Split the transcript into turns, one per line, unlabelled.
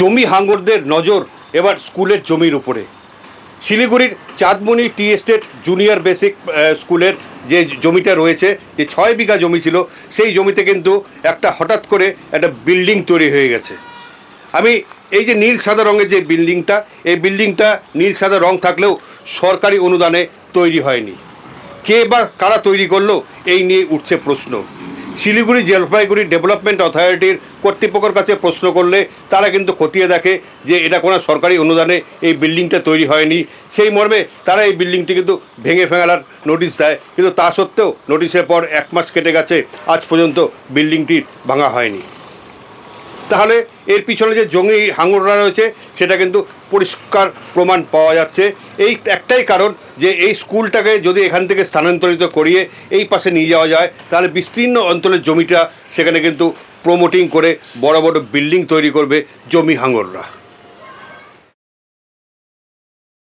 জমি হাঙ্গরদের নজর এবার স্কুলের জমির উপরে। শিলিগুড়ির Chandmoni tea estate junior basic স্কুলের যে জমিটা রয়েছে, যে 6 বিঘা জমি ছিল, সেই জমিতে কিন্তু হঠাৎ করে একটা বিল্ডিং তৈরি হয়ে গেছে। আমি এই যে নীল সাদা রঙের যে বিল্ডিংটা, এই বিল্ডিংটা নীল সাদা রং থাকলেও সরকারি অনুদানে তৈরি হয়নি। কে বা কারা তৈরি করলো, এই নিয়ে উঠছে প্রশ্ন। শিলিগুড়ি জলপাইগুড়ি ডেভেলপমেন্ট অথরিটির কর্তৃপক্ষের কাছে প্রশ্ন করলে তারা কিন্তু খতিয়ে দেখে যে এটা কোনো সরকারি অনুদানে এই বিল্ডিংটা তৈরি হয়নি। সেই মর্মে তারা এই বিল্ডিংটি কিন্তু ভেঙে ফেলার নোটিশ দেয়, কিন্তু তা সত্ত্বেও নোটিশের পর 1 মাস কেটে গেছে, আজ পর্যন্ত বিল্ডিংটি ভাঙা হয়নি। তাহলে এর পিছনে যে জমি হাঙররা রয়েছে সেটা কিন্তু পরিষ্কার প্রমাণ পাওয়া যাচ্ছে। এই একটাই কারণ যে এই স্কুলটাকে যদি এখান থেকে স্থানান্তরিত করিয়ে এই পাশে নিয়ে যাওয়া যায়, তাহলে বিস্তীর্ণ অঞ্চলের জমিটা সেখানে কিন্তু প্রমোটিং করে বড় বড় বিল্ডিং তৈরি করবে জমি হাঙররা।